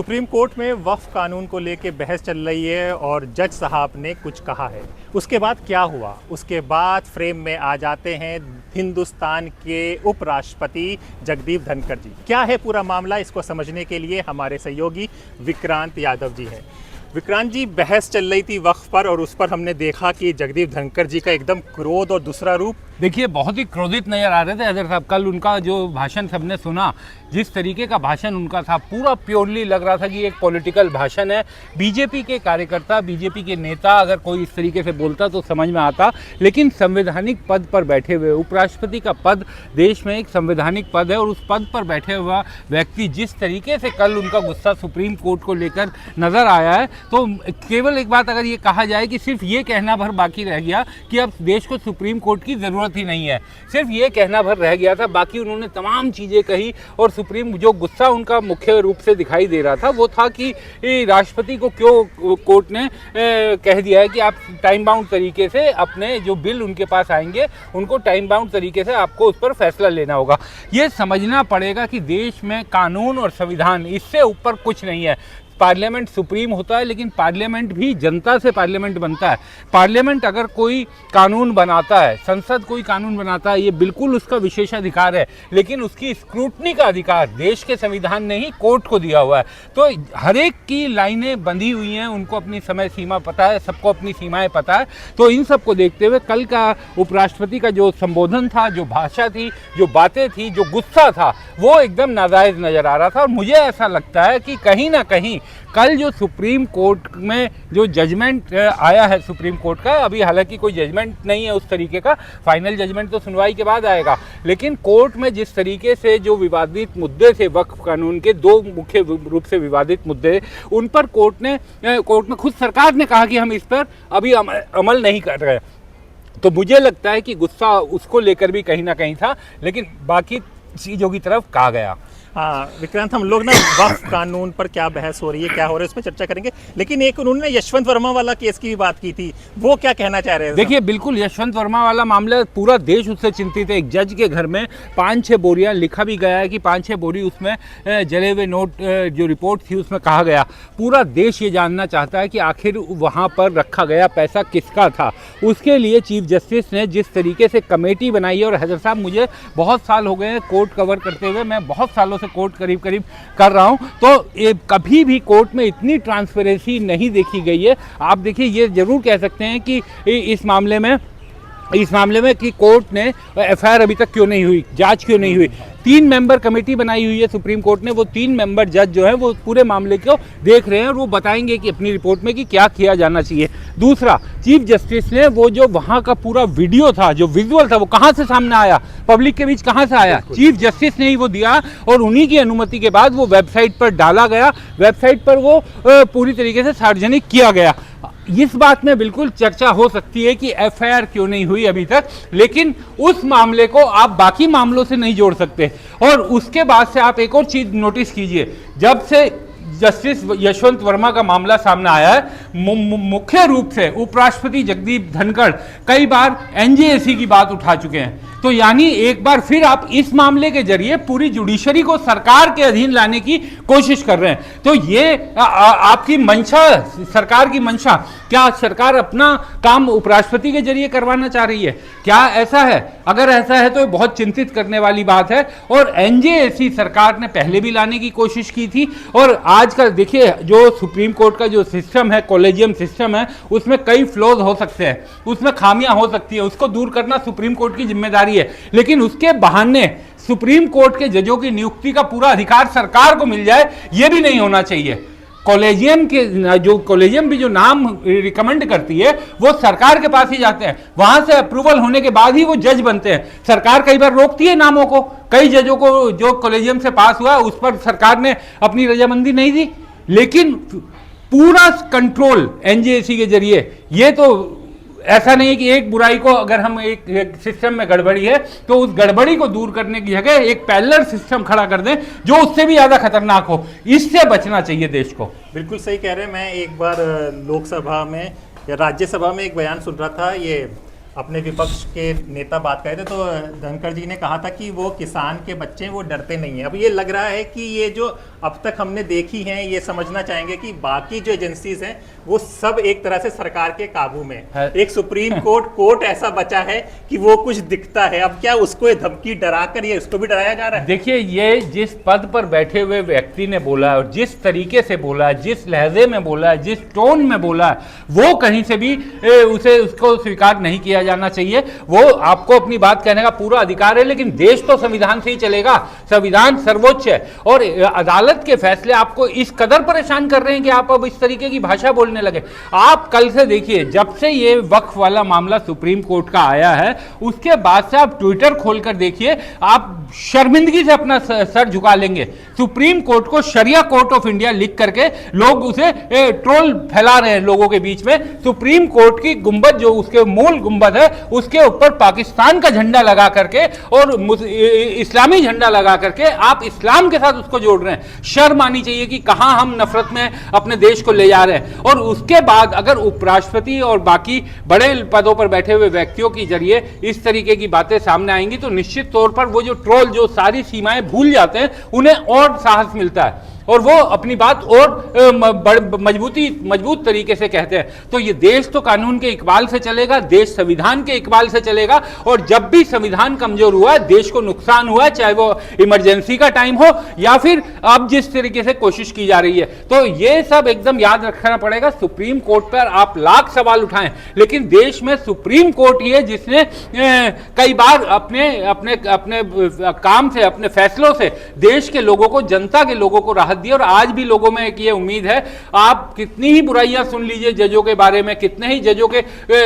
Supreme court में वक्फ कानून को लेकर बहस चल रही है और जज साहब ने कुछ कहा है। उसके बाद क्या हुआ? उसके बाद फ्रेम में आ जाते हैं हिंदुस्तान के उपराष्ट्रपति जगदीप धनखड़ जी। क्या है पूरा मामला, इसको समझने के लिए हमारे सहयोगी विक्रांत यादव जी हैं। विक्रांत जी, बहस चल रही थी वक्फ पर और उस पर हमने देखा कि जगदीप धनखड़ जी का एकदम क्रोध और दूसरा रूप। देखिए, बहुत ही क्रोधित नजर आ रहे थे अजहर साहब। कल उनका जो भाषण सबने सुना, जिस तरीके का भाषण उनका था, पूरा प्योरली लग रहा था कि एक पॉलिटिकल भाषण है। बीजेपी के कार्यकर्ता, बीजेपी के नेता अगर कोई इस तरीके से बोलता तो समझ में आता, लेकिन संवैधानिक पद पर बैठे हुए, उपराष्ट्रपति का पद देश में एक संवैधानिक पद है, और उस पद पर बैठे हुआ व्यक्ति जिस तरीके से कल उनका गुस्सा सुप्रीम कोर्ट को लेकर नजर आया है, तो केवल एक बात अगर ये कहा जाए कि सिर्फ ये कहना भर बाकी रह गया कि अब देश को सुप्रीम कोर्ट की ज़रूरत ही नहीं है, सिर्फ ये कहना भर रह गया था। बाकी उन्होंने तमाम चीज़ें कही, और सुप्रीम जो गुस्सा उनका मुख्य रूप से दिखाई दे रहा था वो था कि राष्ट्रपति को क्यों कोर्ट ने कह दिया है कि आप टाइम बाउंड तरीके से अपने जो बिल उनके पास आएंगे उनको टाइम बाउंड तरीके से आपको उस पर फैसला लेना होगा। ये समझना पड़ेगा कि देश में कानून और संविधान, इससे ऊपर कुछ नहीं है। पार्लियामेंट सुप्रीम होता है, लेकिन पार्लियामेंट भी जनता से पार्लियामेंट बनता है। पार्लियामेंट अगर कोई कानून बनाता है, संसद कोई कानून बनाता है, ये बिल्कुल उसका विशेषाधिकार है, लेकिन उसकी स्क्रूटनी का अधिकार देश के संविधान ने ही कोर्ट को दिया हुआ है। तो हर एक की लाइनें बंधी हुई हैं, उनको अपनी समय सीमा पता है, सबको अपनी सीमाएं पता है। तो इन सब को देखते हुए कल का उपराष्ट्रपति का जो संबोधन था, जो भाषा थी, जो बातें थी, जो गुस्सा था, वो एकदम नाजायज नजर आ रहा था। और मुझे ऐसा लगता है कि कहीं ना कहीं कल जो सुप्रीम कोर्ट में जो जजमेंट आया है सुप्रीम कोर्ट का, अभी हालांकि कोई जजमेंट नहीं है उस तरीके का, फाइनल जजमेंट तो सुनवाई के बाद आएगा, लेकिन कोर्ट में जिस तरीके से जो विवादित मुद्दे थे, वक्फ कानून के दो मुख्य रूप से विवादित मुद्दे, उन पर कोर्ट में खुद सरकार ने कहा कि हम इस पर अभी अमल नहीं कर रहे। तो मुझे लगता है कि गुस्सा उसको लेकर भी कहीं ना कहीं था, लेकिन बाकी चीज़ों की तरफ कहा गया। हाँ विक्रांत, हम लोग ना वक्फ कानून पर क्या बहस हो रही है, क्या हो रहा है, उस पर चर्चा करेंगे, लेकिन एक उन्होंने यशवंत वर्मा वाला केस की भी बात की थी, वो क्या कहना चाह रहे हैं? देखिए, बिल्कुल यशवंत वर्मा वाला मामला, पूरा देश उससे चिंतित है। एक जज के घर में 5-6 बोरियां, लिखा भी गया है कि 5-6 बोरी उसमें जले हुए नोट, जो रिपोर्ट थी उसमें कहा गया। पूरा देश ये जानना चाहता है कि आखिर वहाँ पर रखा गया पैसा किसका था। उसके लिए चीफ जस्टिस ने जिस तरीके से कमेटी बनाई है, और हजरत साहब, मुझे बहुत साल हो गए हैं कोर्ट कवर करते हुए, मैं बहुत सालों से कोर्ट करीब कर रहा हूं, तो कभी भी कोर्ट में इतनी ट्रांसपेरेंसी नहीं देखी गई है। आप देखिए, ये जरूर कह सकते हैं कि इस मामले में कि कोर्ट ने एफआईआर अभी तक क्यों नहीं हुई, जांच क्यों नहीं हुई। 3 मेंबर कमेटी बनाई हुई है सुप्रीम कोर्ट ने, वो 3 मेंबर जज जो है वो पूरे मामले को देख रहे हैं, और वो बताएंगे कि अपनी रिपोर्ट में कि क्या किया जाना चाहिए। दूसरा, चीफ जस्टिस ने वो जो वहाँ का पूरा वीडियो था, जो विजुअल था, वो कहाँ से सामने आया, पब्लिक के बीच कहाँ से आया, चीफ जस्टिस ने ही वो दिया, और उन्हीं की अनुमति के बाद वो वेबसाइट पर डाला गया, वेबसाइट पर वो पूरी तरीके से सार्वजनिक किया गया। इस बात में बिल्कुल चर्चा हो सकती है कि एफआईआर क्यों नहीं हुई अभी तक, लेकिन उस मामले को आप बाकी मामलों से नहीं जोड़ सकते। और उसके बाद से आप एक और चीज नोटिस कीजिए, जब से जस्टिस यशवंत वर्मा का मामला सामने आया है, मुख्य रूप से उपराष्ट्रपति जगदीप धनखड़ कई बार एनजेएसी की बात उठा चुके हैं। तो यानी एक बार फिर आप इस मामले के जरिए पूरी जुडिशरी को सरकार के अधीन लाने की कोशिश कर रहे हैं। तो ये आपकी मंशा, सरकार की मंशा, क्या सरकार अपना काम उपराष्ट्रपति के जरिए करवाना चाह रही है? क्या ऐसा है? अगर ऐसा है तो बहुत चिंतित करने वाली बात है। और एनजेएसी सरकार ने पहले भी लाने की कोशिश की थी, और आज का देखिए जो सुप्रीम कोर्ट का जो सिस्टम है, कॉलेजियम सिस्टम है, उसमें कई फ्लॉज हो सकते हैं, उसमें खामियां हो सकती है, उसको दूर करना सुप्रीम कोर्ट की जिम्मेदारी है। लेकिन उसके बहाने सुप्रीम कोर्ट के जजों की नियुक्ति का पूरा अधिकार सरकार को मिल जाए, यह भी नहीं होना चाहिए। कॉलेजियम भी जो नाम रिकमेंड करती है वो सरकार के पास ही जाते हैं, वहां से अप्रूवल होने के बाद ही वो जज बनते हैं। सरकार कई बार रोकती है नामों को, कई जजों को जो कॉलेजियम से पास हुआ उस पर सरकार ने अपनी रजामंदी नहीं दी, लेकिन पूरा कंट्रोल एनजेएसी के जरिए। ये तो ऐसा नहीं है कि एक बुराई को, अगर हम एक सिस्टम में गड़बड़ी है तो उस गड़बड़ी को दूर करने की जगह एक पैरेलल सिस्टम खड़ा कर दें जो उससे भी ज्यादा खतरनाक हो। इससे बचना चाहिए देश को। बिल्कुल सही कह रहे हैं। मैं एक बार लोकसभा में या राज्यसभा में एक बयान सुन रहा था, ये अपने विपक्ष के नेता बात कर रहे थे तो धनखड़ जी ने कहा था कि वो किसान के बच्चे वो डरते नहीं हैं। अब ये लग रहा है कि ये जो अब तक हमने देखी हैं ये समझना चाहेंगे कि बाकी जो एजेंसीज हैं वो सब एक तरह से सरकार के काबू में है। एक सुप्रीम कोर्ट ऐसा बचा है कि वो कुछ दिखता है। अब क्या उसको ये धमकी डरा कर ये उसको भी डराया जा रहा है? देखिए, ये जिस पद पर बैठे हुए व्यक्ति ने बोला और जिस तरीके से बोला है, जिस लहजे में बोला है, जिस टोन में बोला है, वो कहीं से भी उसको स्वीकार नहीं किया जाना चाहिए। वो आपको अपनी बात कहने का पूरा अधिकार है, लेकिन देश तो संविधान से ही चलेगा। संविधान सर्वोच्च है और अदालत के फैसले आपको इस कदर परेशान कर रहे हैं कि आप अब इस तरीके की भाषा बोलने लगे। आप कल से देखिए, जब से ये वक्फ वाला मामला सुप्रीम कोर्ट का आया है उसके बाद से आप ट्विटर खोलकर देखिए, आप शर्मिंदगी से अपना सर झुका लेंगे। सुप्रीम कोर्ट को शरिया कोर्ट ऑफ इंडिया लिख करके लोग उसे ट्रोल फैला रहे हैं लोगों के बीच में। सुप्रीम कोर्ट की गुंबद जो उसके मूल गुंबद है उसके ऊपर पाकिस्तान का झंडा लगा करके और इस्लामी झंडा लगा करके आप इस्लाम के साथ उसको जोड़ रहे हैं। शर्म आनी चाहिए कि कहां हम नफरत में अपने देश को ले जा रहे हैं। और उसके बाद अगर उपराष्ट्रपति और बाकी बड़े पदों पर बैठे हुए व्यक्तियों के जरिए इस तरीके की बातें सामने आएंगी तो निश्चित तौर पर वो जो ट्रोल जो सारी सीमाएं भूल जाते हैं उन्हें और साहस मिलता है और वो अपनी बात और मजबूत तरीके से कहते हैं। तो ये देश तो कानून के इकबाल से चलेगा, देश संविधान के इकबाल से चलेगा। और जब भी संविधान कमजोर हुआ है, देश को नुकसान हुआ है, चाहे वो इमरजेंसी का टाइम हो या फिर अब जिस तरीके से कोशिश की जा रही है, तो ये सब एकदम याद रखना पड़ेगा। सुप्रीम कोर्ट पर आप लाख सवाल उठाएं, लेकिन देश में सुप्रीम कोर्ट ही है जिसने कई बार अपने काम से, अपने फैसलों से देश के लोगों को, जनता के लोगों को राहत दी। और आज भी लोगों में एक ये उम्मीद है, आप कितनी ही बुराइयां सुन लीजिए जजों के बारे में, कितने ही जजों के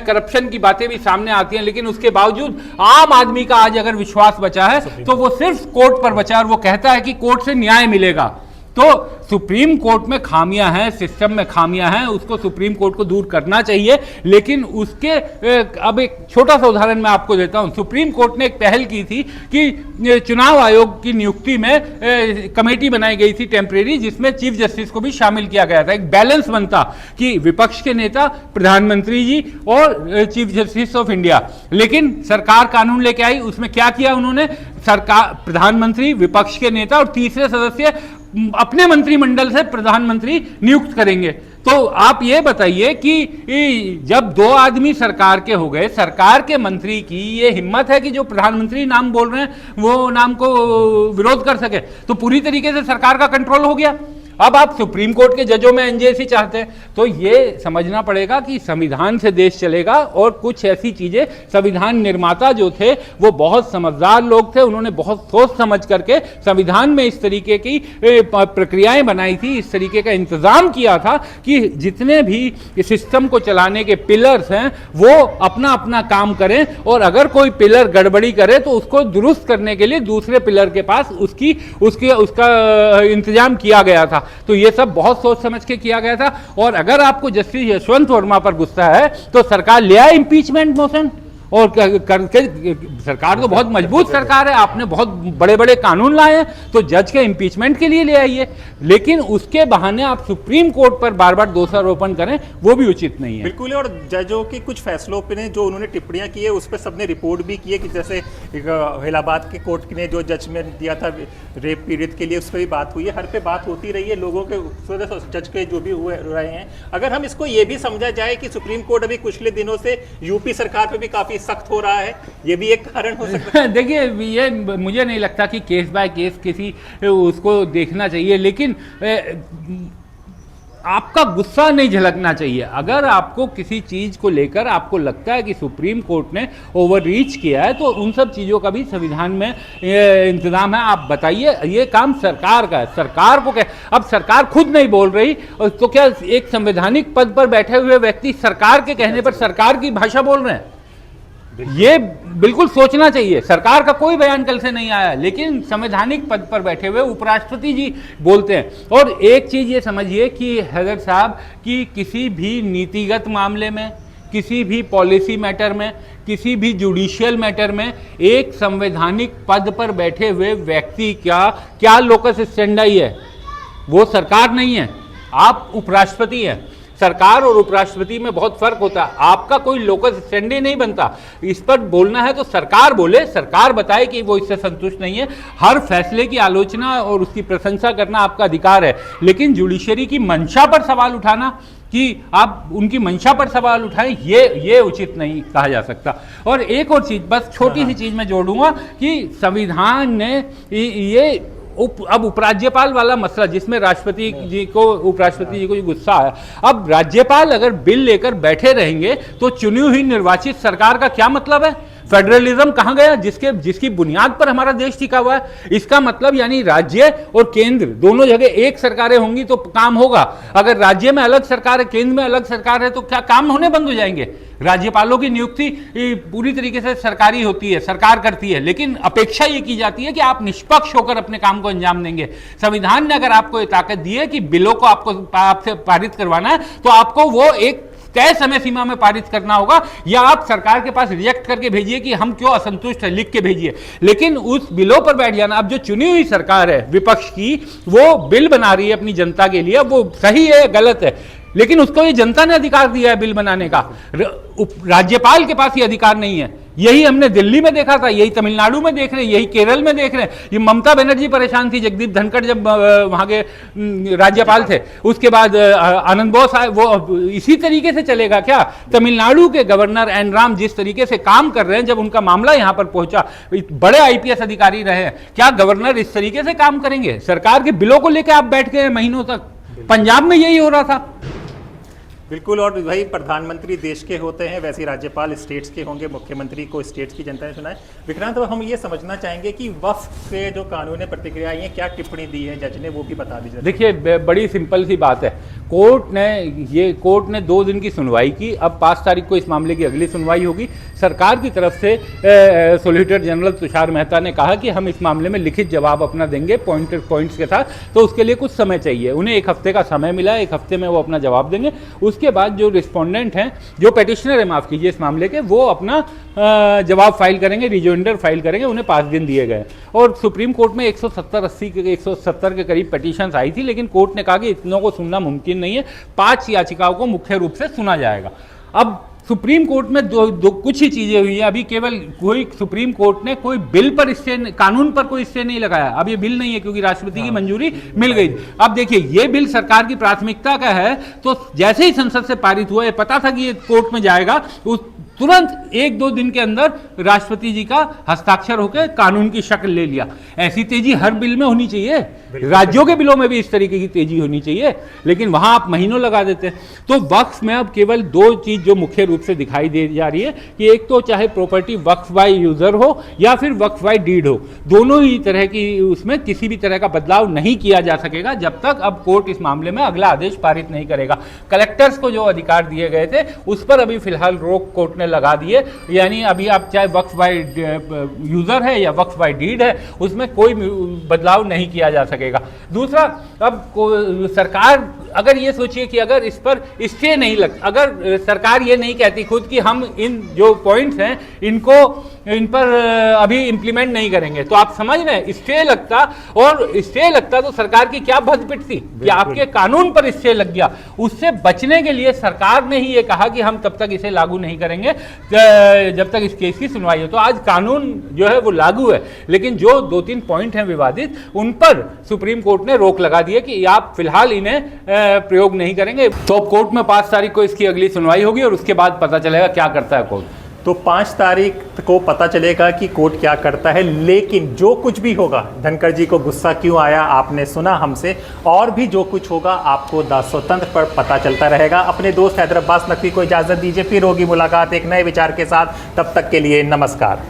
करप्शन की बातें भी सामने आती हैं, लेकिन उसके बावजूद आम आदमी का आज अगर विश्वास बचा है तो वो सिर्फ कोर्ट पर बचा है और वो कहता है कि कोर्ट से न्याय मिलेगा। तो सुप्रीम कोर्ट में खामियां हैं, सिस्टम में खामियां हैं, उसको सुप्रीम कोर्ट को दूर करना चाहिए। लेकिन उसके अब एक छोटा सा उदाहरण मैं आपको देता हूं। सुप्रीम कोर्ट ने एक पहल की थी कि चुनाव आयोग की नियुक्ति में कमेटी बनाई गई थी टेम्परेरी, जिसमें चीफ जस्टिस को भी शामिल किया गया था। एक बैलेंस बनता कि विपक्ष के नेता, प्रधानमंत्री जी और चीफ जस्टिस ऑफ इंडिया। लेकिन सरकार कानून लेके आई, उसमें क्या किया उन्होंने? सरकार, प्रधानमंत्री, विपक्ष के नेता और तीसरे सदस्य अपने मंत्रिमंडल से प्रधानमंत्री नियुक्त करेंगे। तो आप ये बताइए कि जब दो आदमी सरकार के हो गए, सरकार के मंत्री की ये हिम्मत है कि जो प्रधानमंत्री नाम बोल रहे हैं वो नाम को विरोध कर सके, तो पूरी तरीके से सरकार का कंट्रोल हो गया। अब आप सुप्रीम कोर्ट के जजों में एनजेसी चाहते हैं, तो ये समझना पड़ेगा कि संविधान से देश चलेगा। और कुछ ऐसी चीजें, संविधान निर्माता जो थे वो बहुत समझदार लोग थे, उन्होंने बहुत सोच समझ करके संविधान में इस तरीके की प्रक्रियाएं बनाई थी, इस तरीके का इंतजाम किया था कि जितने भी सिस्टम को चलाने के पिलर्स हैं वो अपना अपना काम करें, और अगर कोई पिलर गड़बड़ी करे तो उसको दुरुस्त करने के लिए दूसरे पिलर के पास उसका इंतजाम किया गया था। तो ये सब बहुत सोच समझ के किया गया था। और अगर आपको जस्टिस यशवंत वर्मा पर गुस्सा है तो सरकार ले आए इंपीचमेंट मोशन, और करके सरकार तो बहुत मजबूत सरकार है, आपने बहुत बड़े बड़े कानून लाए हैं, तो जज के इंपीचमेंट के लिए ले आइए। लेकिन उसके बहाने आप सुप्रीम कोर्ट पर बार बार दोषारोपण करें, वो भी उचित नहीं है। बिल्कुल। और जजों के कुछ फैसलों पे जो उन्होंने टिप्पणियां की है उस पर सबने रिपोर्ट भी की है कि जैसे इलाहाबाद के कोर्ट ने जो जजमेंट दिया था रेप पीड़ित के लिए, उस पर भी बात हुई है। हर पे बात होती रही है, लोगों के जज के जो भी हुए रहे हैं। अगर हम इसको ये भी समझा जाए कि सुप्रीम कोर्ट अभी पिछले दिनों से यूपी सरकार पे भी काफी सख्त हो रहा है, ये भी एक कारण हो सकता है। देखिए, ये मुझे नहीं लगता कि केस बाय केस किसी उसको देखना चाहिए, लेकिन आपका गुस्सा नहीं झलकना चाहिए। अगर आपको किसी चीज को लेकर आपको लगता है कि सुप्रीम कोर्ट ने ओवर रीच किया है, तो उन सब चीजों का भी संविधान में इंतजाम है। आप बताइए, ये काम सरकार का है, सरकार को क्या, अब सरकार खुद नहीं बोल रही तो क्या एक संवैधानिक पद पर बैठे हुए व्यक्ति सरकार के कहने पर सरकार की भाषा बोल रहे हैं? ये बिल्कुल सोचना चाहिए। सरकार का कोई बयान कल से नहीं आया, लेकिन संवैधानिक पद पर बैठे हुए उपराष्ट्रपति जी बोलते हैं। और एक चीज ये समझिए कि हैदर साहब की किसी भी नीतिगत मामले में, किसी भी पॉलिसी मैटर में, किसी भी जुडिशियल मैटर में एक संवैधानिक पद पर बैठे हुए व्यक्ति का क्या लोकस स्टैंडी है? वो सरकार नहीं है, आप उपराष्ट्रपति हैं। सरकार और उपराष्ट्रपति में बहुत फर्क होता है। आपका कोई लोकल स्टैंड नहीं बनता, इस पर बोलना है तो सरकार बोले, सरकार बताए कि वो इससे संतुष्ट नहीं है। हर फैसले की आलोचना और उसकी प्रशंसा करना आपका अधिकार है, लेकिन जुडिशरी की मंशा पर सवाल उठाना कि आप उनकी मंशा पर सवाल उठाएं, ये उचित नहीं कहा जा सकता। और एक और चीज, बस छोटी सी चीज मैं जोड़ूंगा कि संविधान ने ये अब उपराज्यपाल वाला मसला, जिसमें राष्ट्रपति जी को, उपराष्ट्रपति जी को गुस्सा आया, अब राज्यपाल अगर बिल लेकर बैठे रहेंगे तो चुनी हुई निर्वाचित सरकार का क्या मतलब है? फेडरलिज्म कहां गया जिसकी बुनियाद पर हमारा देश टिका हुआ है? इसका मतलब यानी राज्य और केंद्र दोनों जगह एक सरकारें होंगी तो काम होगा। अगर राज्य में अलग सरकार है, केंद्र में अलग सरकार है, तो क्या काम होने बंद हो जाएंगे? राज्यपालों की नियुक्ति पूरी तरीके से सरकारी होती है, सरकार करती है, लेकिन अपेक्षा ये की जाती है कि आप निष्पक्ष होकर अपने काम को अंजाम देंगे। संविधान ने अगर आपको ये ताकत दी है कि बिलों को आपसे पारित करवाना है, तो आपको वो एक तय समय सीमा में पारित करना होगा, या आप सरकार के पास रिजेक्ट करके भेजिए कि हम क्यों असंतुष्ट है, लिख के भेजिए। लेकिन उस बिलों पर बैठ जाना, अब जो चुनी हुई सरकार है विपक्ष की, वो बिल बना रही है अपनी जनता के लिए, वो सही है गलत है, लेकिन उसको ये जनता ने अधिकार दिया है बिल बनाने का। राज्यपाल के पास ये अधिकार नहीं है। यही हमने दिल्ली में देखा था, यही तमिलनाडु में देख रहे हैं, यही केरल में देख रहे हैं। ये ममता बनर्जी परेशान थी, जगदीप धनखड़ जब वहां के राज्यपाल थे, उसके बाद आनंद बोस आए। वो इसी तरीके से चलेगा क्या? तमिलनाडु के गवर्नर एन राम जिस तरीके से काम कर रहे हैं, जब उनका मामला यहां पर पहुंचा, बड़े आईपीएस अधिकारी रहे हैं, क्या गवर्नर इस तरीके से काम करेंगे? सरकार के बिलों को लेकर आप बैठ गए महीनों तक। पंजाब में यही हो रहा था। बिल्कुल, और भाई प्रधानमंत्री देश के होते हैं, वैसे राज्यपाल स्टेट्स के होंगे, मुख्यमंत्री को स्टेट्स की जनता ने चुना है। विक्रांत, अब हम ये समझना चाहेंगे कि वक्फ के जो कानून ने प्रतिक्रिया आई है, क्या टिप्पणी दी है जज ने, वो भी बता दीजिए। देखिए, बड़ी सिंपल सी बात है। कोर्ट ने 2 दिन की सुनवाई की। अब 5 तारीख को इस मामले की अगली सुनवाई होगी। सरकार की तरफ से सॉलिसिटर जनरल तुषार मेहता ने कहा कि हम इस मामले में लिखित जवाब अपना देंगे पॉइंट्स के साथ, तो उसके लिए कुछ समय चाहिए। उन्हें 1 हफ्ते का समय मिला, 1 हफ्ते में वो अपना जवाब देंगे। उसके बाद जो रिस्पोंडेंट हैं, जो पेटिशनर है, माफ कीजिए, इस मामले के, वो अपना जवाब फाइल करेंगे, रिजोइंडर फाइल करेंगे। उन्हें 5 दिन दिए गए। और सुप्रीम कोर्ट में 170 के करीब पेटिशंस आई थी, लेकिन कोर्ट ने कहा कि इतनों को सुनना मुमकिन नहीं है, 5 याचिकाओं को मुख्य रूप से सुना जाएगा। अब सुप्रीम कोर्ट में कुछ ही चीजें हुई हैं। अभी केवल कोई सुप्रीम कोर्ट ने कोई बिल पर स्टे, कानून पर कोई स्टे नहीं लगाया। अब ये बिल नहीं है क्योंकि राष्ट्रपति की मंजूरी मिल गई। अब देखिए, ये बिल सरकार की प्राथमिकता का है, तो जैसे ही संसद से पारित हुआ, ये पता था कि ये कोर्ट में जाएगा, उस तुरंत 1-2 दिन के अंदर राष्ट्रपति जी का हस्ताक्षर होकर कानून की शक्ल ले लिया। ऐसी तेजी हर बिल में होनी चाहिए, राज्यों के बिलों में भी इस तरीके की तेजी होनी चाहिए, लेकिन वहां आप महीनों लगा देते हैं। तो वक्फ में अब केवल 2 चीज जो मुख्य रूप से दिखाई दे जा रही है कि एक तो चाहे प्रॉपर्टी वक्फ बाय यूजर हो या फिर वक्फ बाय डीड हो, दोनों ही तरह की, उसमें किसी भी तरह का बदलाव नहीं किया जा सकेगा जब तक अब कोर्ट इस मामले में अगला आदेश पारित नहीं करेगा। कलेक्टर्स को जो अधिकार दिए गए थे, उस पर अभी फिलहाल रोक कोर्ट ने लगा दिए। यानी अभी आप चाहे वक्फ बाय यूजर है या वक्फ बाय डीड है, उसमें कोई बदलाव नहीं किया जा सकेगा। दूसरा, अब सरकार अगर ये सोचिए कि अगर इस पर स्टे नहीं लग, अगर सरकार ये नहीं कहती खुद कि हम इन जो पॉइंट्स हैं इन पर अभी इंप्लीमेंट नहीं करेंगे, तो आप समझ रहे हैं स्टे लगता, और स्टे लगता तो सरकार की क्या भद्द पिटती कि आपके कानून पर स्टे लग गया। उससे बचने के लिए सरकार ने ही ये कहा कि हम तब तक इसे लागू नहीं करेंगे जब तक इस केस की सुनवाई हो। तो आज कानून जो है वो लागू है, लेकिन जो 2-3 पॉइंट हैं विवादित, उन पर सुप्रीम कोर्ट ने रोक लगा दी है कि आप फिलहाल इन्हें प्रयोग नहीं करेंगे। तो अब कोर्ट में 5 तारीख को इसकी अगली सुनवाई होगी और उसके बाद पता चलेगा क्या करता है कोर्ट। तो 5 तारीख को पता चलेगा कि कोर्ट क्या करता है। लेकिन जो कुछ भी होगा, धनखड़ जी को गुस्सा क्यों आया आपने सुना हमसे, और भी जो कुछ होगा आपको द स्वतंत्र पर पता चलता रहेगा। अपने दोस्त हैदर अब्बास नकवी को इजाज़त दीजिए, फिर होगी मुलाकात एक नए विचार के साथ। तब तक के लिए नमस्कार।